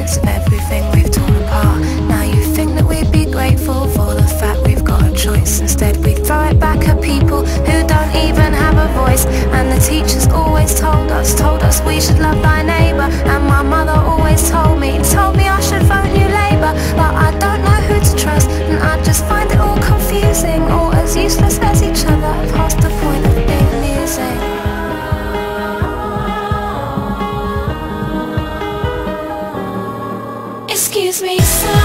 pieces of everything we've torn apart. Now you think that we'd be grateful for the fact we've got a choice. Instead we throw it back at people who don't even have a voice. And the teachers always told us we should love thy neighbour. And my mother always told me I should vote New Labour. But I don't know who to trust, and I just find it all confusing, all as useless as each other, past the point of being amusing. Excuse me, sir.